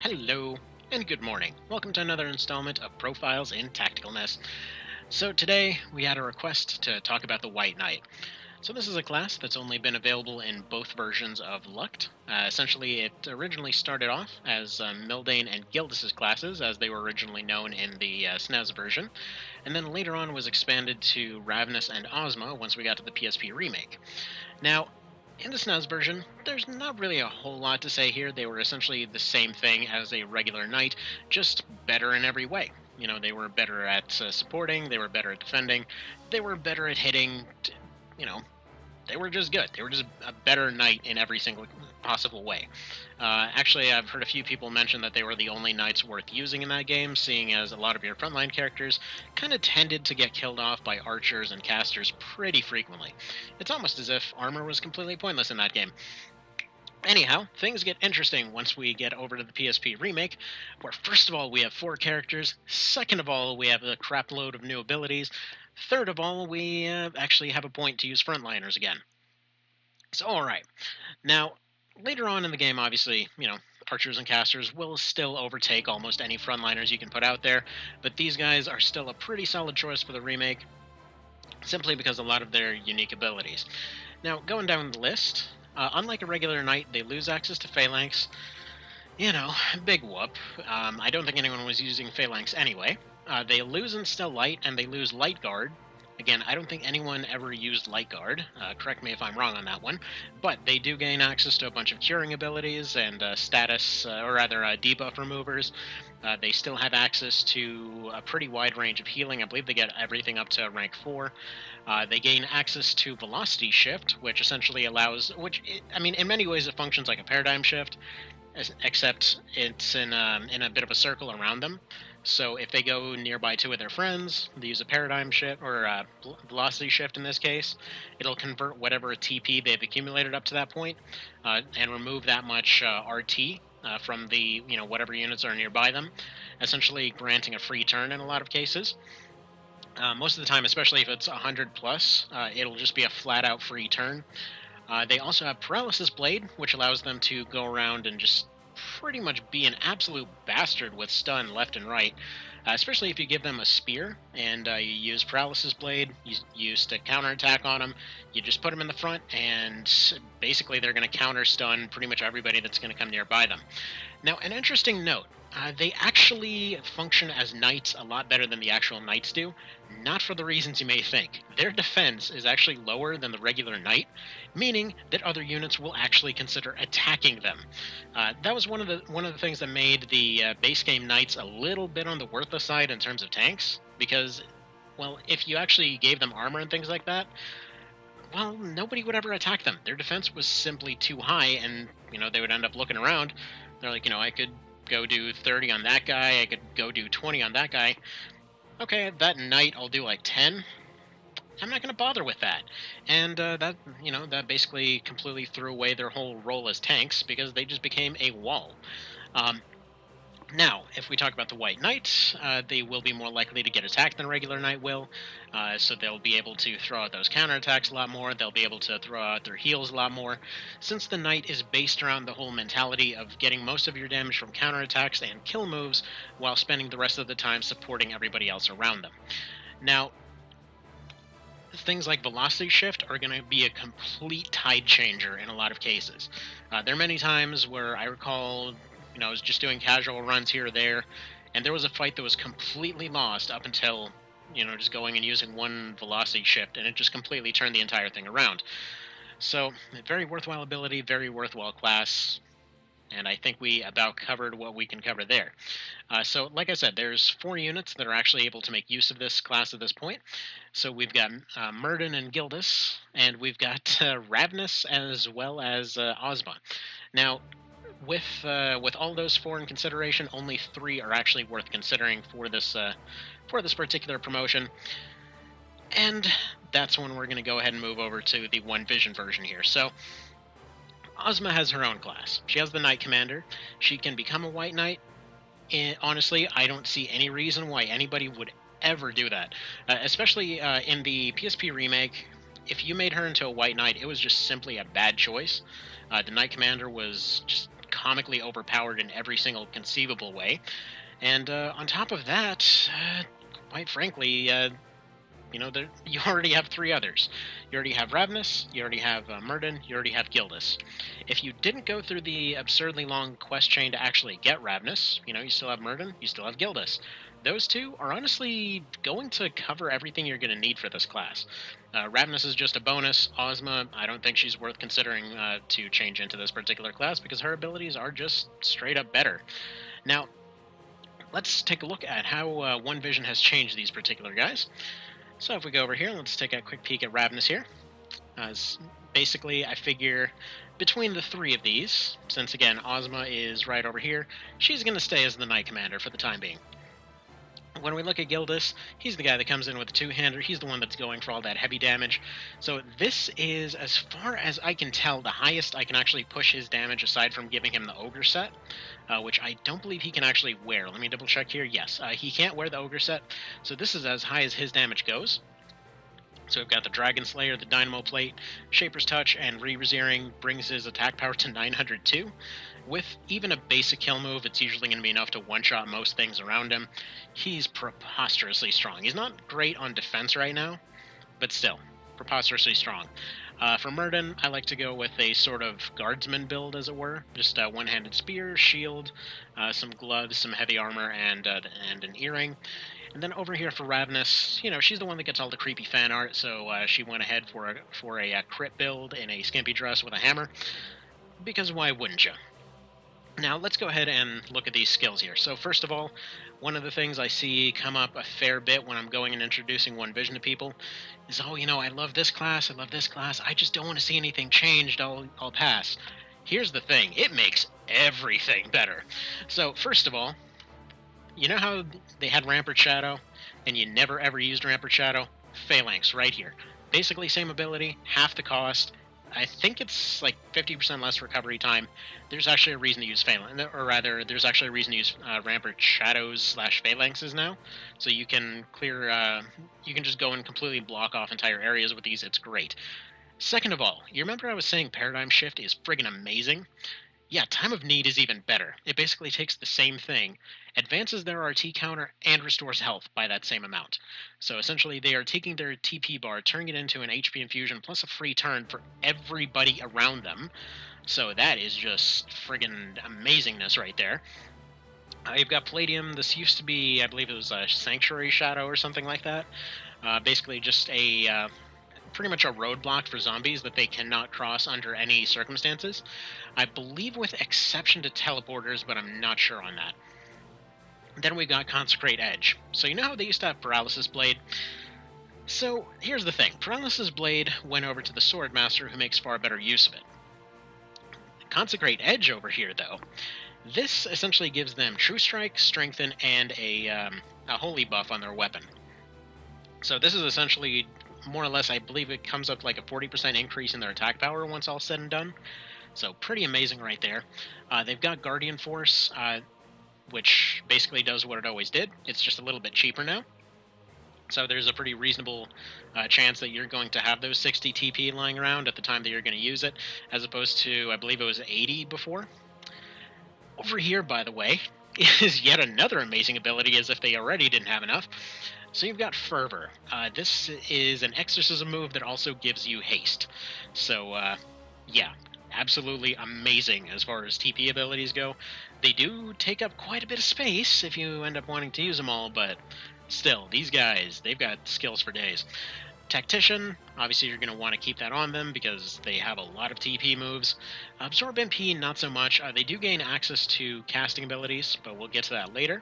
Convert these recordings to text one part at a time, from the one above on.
Hello, and good morning. Welcome to another installment of Profiles in Tacticalness. So today we had a request to talk about the White Knight. So this is a class that's only been available in both versions of Lucht. Essentially, it originally started off as Mildane and Gildas's classes, as they were originally known in the SNES version, and then later on was expanded to Ravnus and Ozma once we got to the PSP remake. Now, in the SNES version, there's not really a whole lot to say here. They were essentially the same thing as a regular knight, just better in every way. They were better at supporting, they were better at defending, they were better at hitting. You know, they were just good. They were just a better knight in every single possible way. Actually, I've heard a few people mention that they were the only knights worth using in that game, seeing as a lot of your frontline characters kind of tended to get killed off by archers and casters pretty frequently. It's almost as if armor was completely pointless in that game. Anyhow, things get interesting once we get over to the PSP remake, where first of all we have 4 characters, second of all we have a crap load of new abilities, third of all we actually have a point to use frontliners again. So, alright. Now, later on in the game, obviously, archers and casters will still overtake almost any frontliners you can put out there, but these guys are still a pretty solid choice for the remake, simply because of a lot of their unique abilities. Now, going down the list, unlike a regular knight, they lose access to phalanx. Big whoop. I don't think anyone was using phalanx anyway. They lose Instill Light, and they lose Light Guard. Again, I don't think anyone ever used Light Guard. Correct me if I'm wrong on that one. But they do gain access to a bunch of curing abilities and status, or rather, debuff removers. They still have access to a pretty wide range of healing. I believe they get everything up to rank 4. They gain access to Velocity Shift, which essentially allows, in many ways it functions like a paradigm shift, except it's in a bit of a circle around them. So if they go nearby 2 of their friends, they use a paradigm shift or velocity shift in this case. It'll convert whatever TP they've accumulated up to that point, and remove that much RT from the whatever units are nearby them, essentially granting a free turn in a lot of cases. Most of the time, especially if it's 100 plus, it'll just be a flat out free turn. They also have Paralysis Blade, which allows them to go around and just pretty much be an absolute bastard with stun left and right, especially if you give them a spear and you use Paralysis Blade, you use to counterattack on them. You just put them in the front, and basically they're going to counter stun pretty much everybody that's going to come nearby them. Now, an interesting note. They actually function as knights a lot better than the actual knights do, not for the reasons you may think. Their defense is actually lower than the regular knight, meaning that other units will actually consider attacking them. That was one of the things that made the base game knights a little bit on the worthless side in terms of tanks, because, well, if you actually gave them armor and things like that, well, nobody would ever attack them. Their defense was simply too high, and they would end up looking around. They're like, I could go do 30 on that guy, I could go do 20 on that guy. Okay, that knight I'll do like 10. I'm not going to bother with that. And that basically completely threw away their whole role as tanks, because they just became a wall. Um, Now, if we talk about the White Knight, they will be more likely to get attacked than a regular Knight will, so they'll be able to throw out those counterattacks a lot more, they'll be able to throw out their heals a lot more, since the Knight is based around the whole mentality of getting most of your damage from counterattacks and kill moves, while spending the rest of the time supporting everybody else around them. Now, things like Velocity Shift are going to be a complete tide changer in a lot of cases. There are many times where I recall, I was just doing casual runs here or there, and there was a fight that was completely lost up until, just going and using one Velocity Shift, and it just completely turned the entire thing around. So, very worthwhile ability, very worthwhile class, and I think we about covered what we can cover there. So, like I said, there's 4 units that are actually able to make use of this class at this point. So we've got Murden and Gildas, and we've got Ravnus as well as Ozma. Now, with all those 4 in consideration, only 3 are actually worth considering for this particular promotion. And that's when we're going to go ahead and move over to the One Vision version here. So Ozma has her own class. She has the Knight Commander. She can become a White Knight. And honestly, I don't see any reason why anybody would ever do that. Especially in the PSP remake, if you made her into a White Knight, it was just simply a bad choice. The Knight Commander was just comically overpowered in every single conceivable way. And on top of that, quite frankly, you already have three others. You already have Ravnus, you already have Murden, you already have Gildas. If you didn't go through the absurdly long quest chain to actually get Ravnus, you still have Murden, you still have Gildas. Those two are honestly going to cover everything you're going to need for this class. Ravnus is just a bonus. Ozma, I don't think she's worth considering to change into this particular class because her abilities are just straight up better. Now, let's take a look at how One Vision has changed these particular guys. So if we go over here, let's take a quick peek at Ravnus here. Basically, I figure between the three of these, since again Ozma is right over here, she's going to stay as the Knight Commander for the time being. When we look at Gildas, he's the guy that comes in with a two-hander. He's the one that's going for all that heavy damage. So this is, as far as I can tell, the highest I can actually push his damage aside from giving him the Ogre set, which I don't believe he can actually wear. Let me double check here. Yes, he can't wear the Ogre set, so this is as high as his damage goes. So we've got the Dragon Slayer, the Dynamo Plate, Shaper's Touch, and Re-Researing brings his attack power to 902. With even a basic kill move, it's usually going to be enough to one-shot most things around him. He's preposterously strong. He's not great on defense right now, but still, preposterously strong. For Murden, I like to go with a sort of guardsman build, as it were. Just a one-handed spear, shield, some gloves, some heavy armor, and an earring. And then over here for Ravnus, she's the one that gets all the creepy fan art, so she went ahead for a crit build in a skimpy dress with a hammer, because why wouldn't you? Now, let's go ahead and look at these skills here. So first of all, one of the things I see come up a fair bit when I'm going and introducing One Vision to people is, I love this class, I just don't want to see anything changed, I'll pass. Here's the thing, it makes everything better. So first of all, you know how they had Rampart Shadow, and you never ever used Rampart Shadow? Phalanx, right here. Basically same ability, half the cost. I think it's like 50% less recovery time. There's actually a reason to use Phalanx, or rather, there's actually a reason to use Rampart Shadows / Phalanxes now. So you can clear, you can just go and completely block off entire areas with these. It's great. Second of all, you remember I was saying Paradigm Shift is friggin' amazing? Yeah, Time of Need is even better. It basically takes the same thing, advances their RT counter, and restores health by that same amount. So essentially, they are taking their TP bar, turning it into an HP infusion plus a free turn for everybody around them. So that is just friggin' amazingness right there. You've got Palladium. This used to be, I believe it was a Sanctuary Shadow or something like that. Basically just a pretty much a roadblock for zombies that they cannot cross under any circumstances. I believe with exception to teleporters, but I'm not sure on that. Then we got Consecrate Edge. So you know how they used to have Paralysis Blade? So here's the thing. Paralysis Blade went over to the Swordmaster, who makes far better use of it. Consecrate Edge over here, though, this essentially gives them True Strike, Strengthen, and a Holy buff on their weapon. So this is essentially more or less, I believe it comes up to like a 40% increase in their attack power once all said and done. So pretty amazing right there. They've got Guardian Force, which basically does what it always did. It's just a little bit cheaper now. So there's a pretty reasonable chance that you're going to have those 60 TP lying around at the time that you're going to use it, as opposed to, I believe it was 80 before. Over here, by the way, is yet another amazing ability, as if they already didn't have enough. So you've got Fervor. This is an exorcism move that also gives you haste. So, yeah, absolutely amazing as far as TP abilities go. They do take up quite a bit of space if you end up wanting to use them all, but still, these guys, they've got skills for days. Tactician, obviously you're going to want to keep that on them because they have a lot of TP moves. Absorb MP, not so much. They do gain access to casting abilities, but we'll get to that later.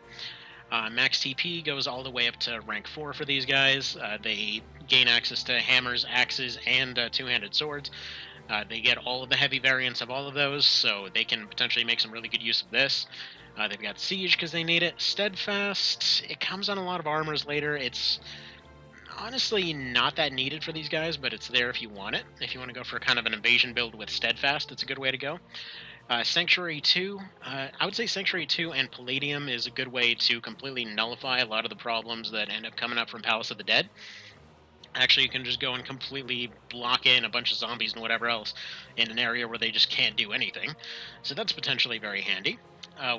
Max TP goes all the way up to rank 4 for these guys. They gain access to hammers, axes, and two-handed swords. They get all of the heavy variants of all of those, so they can potentially make some really good use of this. They've got Siege because they need it. Steadfast, it comes on a lot of armors later. It's honestly not that needed for these guys, but it's there if you want it. If you want to go for kind of an invasion build with Steadfast, it's a good way to go. Sanctuary 2, I would say Sanctuary 2 and Palladium is a good way to completely nullify a lot of the problems that end up coming up from Palace of the Dead. Actually, you can just go and completely block in a bunch of zombies and whatever else in an area where they just can't do anything. So that's potentially very handy.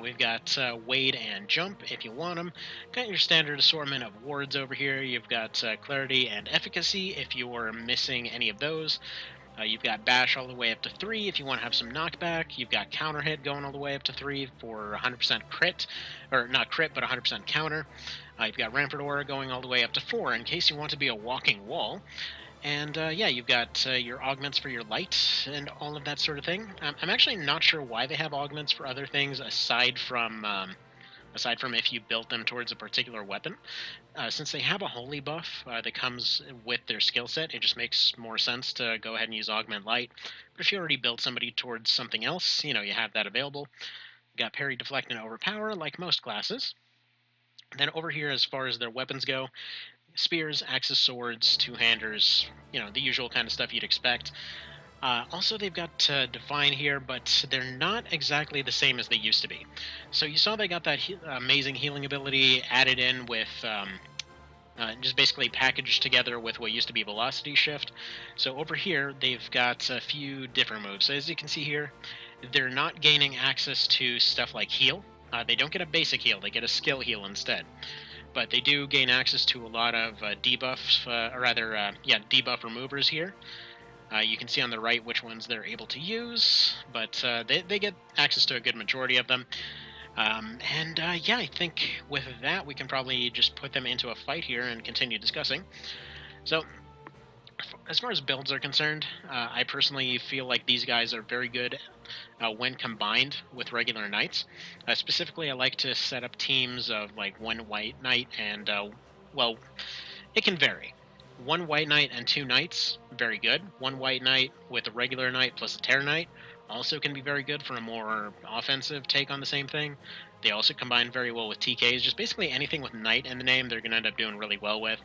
We've got Wade and Jump if you want them. Got your standard assortment of wards over here. You've got Clarity and Efficacy if you're missing any of those. You've got Bash all the way up to 3 if you want to have some knockback. You've got Counter Hit going all the way up to 3 for 100% crit, or not crit, but 100% counter. You've got Rampart Aura going all the way up to 4 in case you want to be a walking wall. And yeah, you've got your augments for your light and all of that sort of thing. I'm actually not sure why they have augments for other things aside from if you built them towards a particular weapon. Since they have a holy buff that comes with their skill set, it just makes more sense to go ahead and use augment light. But if you already built somebody towards something else, you have that available. You got parry, deflect, and overpower like most classes. Then over here, as far as their weapons go, spears, axes, swords, two-handers, the usual kind of stuff you'd expect. Also, they've got Divine here, but they're not exactly the same as they used to be. So you saw they got that amazing healing ability added in with just basically packaged together with what used to be Velocity Shift. So over here, they've got a few different moves. So as you can see here, they're not gaining access to stuff like heal. They don't get a basic heal, they get a skill heal instead. But they do gain access to a lot of debuffs, debuff removers here. You can see on the right which ones they're able to use, but they get access to a good majority of them. Yeah, I think with that we can probably just put them into a fight here and continue discussing. So, as far as builds are concerned, I personally feel like these guys are very good when combined with regular knights. Specifically, I like to set up teams of like one white knight and, well, it can vary. One white knight and two knights, very good. One white knight with a regular knight plus a terror knight also can be very good for a more offensive take on the same thing. They also combine very well with TKs. Just basically anything with knight in the name, they're going to end up doing really well with.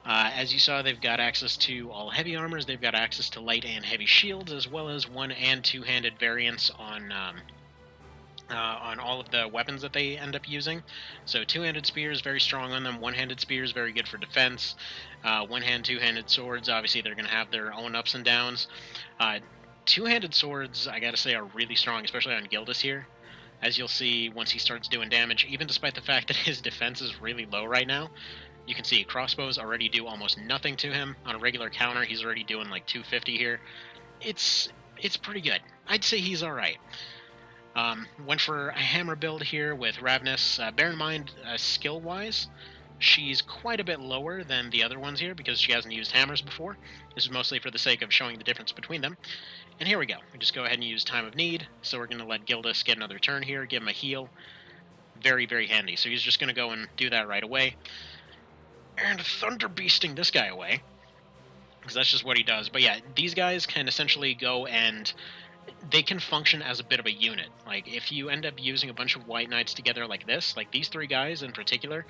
As you saw, they've got access to all heavy armors. They've got access to light and heavy shields, as well as one and two-handed variants on all of the weapons that they end up using. So two-handed spears, very strong on them. One-handed spears, very good for defense. One-hand, two-handed swords, obviously they're going to have their own ups and downs. Two-handed swords, I gotta say, are really strong, especially on Gildas here. As you'll see once he starts doing damage, even despite the fact that his defense is really low right now. You can see crossbows already do almost nothing to him. On a regular counter, he's already doing like 250 here. It's pretty good. I'd say he's alright. Went for a hammer build here with Ravnus. Bear in mind, skill-wise, she's quite a bit lower than the other ones here because she hasn't used hammers before. This is mostly for the sake of showing the difference between them. And here we go. We just go ahead and use Time of Need. So we're going to let Gildas get another turn here, give him a heal. Very, very handy. So he's just going to go and do that right away. And Thunder Beasting this guy away, because that's just what he does. But yeah, these guys can essentially go and they can function as a bit of a unit. Like, if you end up using a bunch of white knights together like this, like these three guys in particular,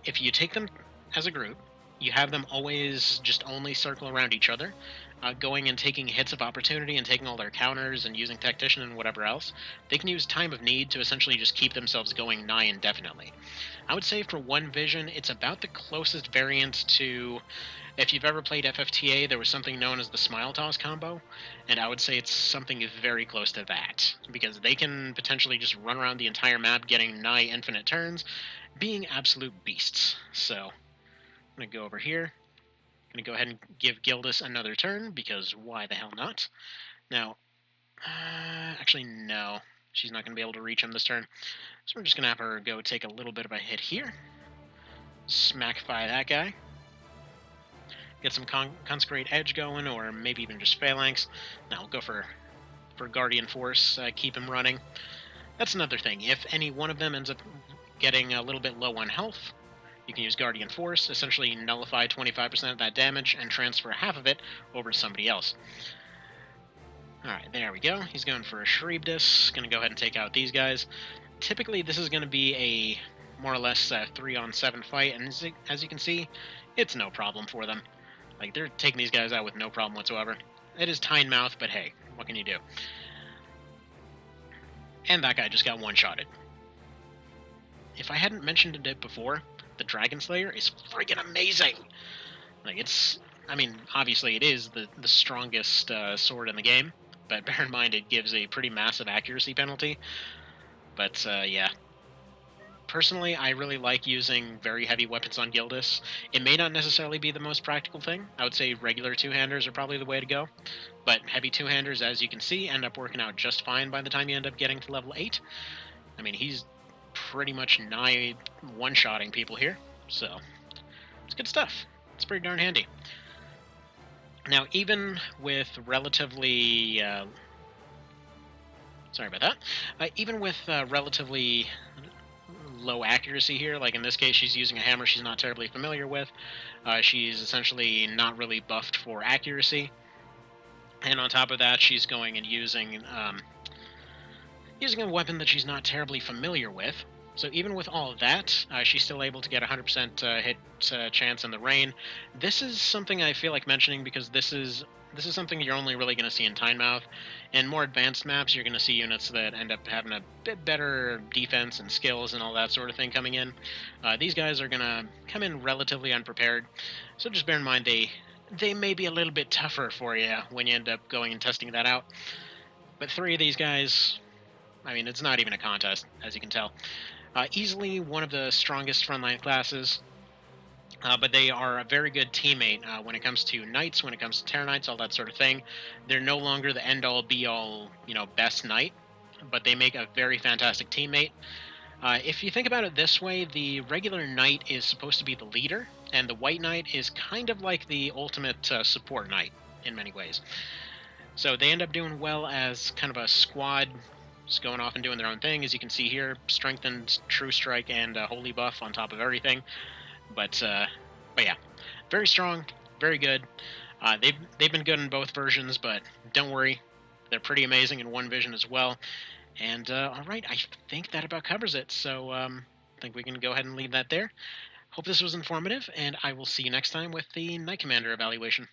if you take them as a group, you have them always just only circle around each other, going and taking hits of opportunity and taking all their counters and using Tactician and whatever else. They can use Time of Need to essentially just keep themselves going nigh indefinitely. I would say for one vision, it's about the closest variant to, if you've ever played FFTA, there was something known as the Smile Toss combo, and I would say it's something very close to that, because they can potentially just run around the entire map getting nigh infinite turns, being absolute beasts. So, I'm going to go over here. I'm going to go ahead and give Gildas another turn, because why the hell not? Now, actually, no. She's not going to be able to reach him this turn. So we're just going to have her go take a little bit of a hit here. Smackify that guy. Get some Consecrate Edge going, or maybe even just Phalanx. Now we'll go for Guardian Force, keep him running. That's another thing. If any one of them ends up getting a little bit low on health, you can use Guardian Force, essentially nullify 25% of that damage, and transfer half of it over to somebody else. Alright, there we go. He's going for a Charybdis. Going to go ahead and take out these guys. Typically, this is going to be a more or less 3-on-7 fight, and as you can see, it's no problem for them. Like, they're taking these guys out with no problem whatsoever. It is Tynemouth, but hey, what can you do? And that guy just got one-shotted. If I hadn't mentioned it before, the Dragon Slayer is friggin' amazing! Like I mean, obviously it is the strongest sword in the game, but bear in mind it gives a pretty massive accuracy penalty. But yeah, personally, I really like using very heavy weapons on Gildas. It may not necessarily be the most practical thing. I would say regular two-handers are probably the way to go. But heavy two-handers, as you can see, end up working out just fine by the time you end up getting to level 8. I mean, he's pretty much nigh one-shotting people here, so it's good stuff. It's pretty darn handy. Now, even with relatively sorry about that. Even with relatively low accuracy here, like in this case, she's using a hammer she's not terribly familiar with. She's essentially not really buffed for accuracy, and on top of that, she's going and using a weapon that she's not terribly familiar with. So even with all of that, she's still able to get 100% hit chance in the rain. This is something I feel like mentioning because this is something you're only really going to see in Tynemouth. In more advanced maps, you're going to see units that end up having a bit better defense and skills and all that sort of thing coming in. These guys are going to come in relatively unprepared, so just bear in mind they may be a little bit tougher for you when you end up going and testing that out. But 3 of these guys, I mean, it's not even a contest, as you can tell. Easily one of the strongest frontline classes, but they are a very good teammate when it comes to knights, when it comes to Terror Knights, all that sort of thing. They're no longer the end-all, be-all, best knight, but they make a very fantastic teammate. If you think about it this way, the regular knight is supposed to be the leader, and the white knight is kind of like the ultimate support knight in many ways. So they end up doing well as kind of a squad, just going off and doing their own thing. As you can see here, strengthened True Strike and Holy Buff on top of everything. But yeah, very strong, very good. They've been good in both versions, but don't worry, they're pretty amazing in one vision as well. And all right, I think that about covers it. So I think we can go ahead and leave that there. Hope this was informative, and I will see you next time with the Knight Commander evaluation.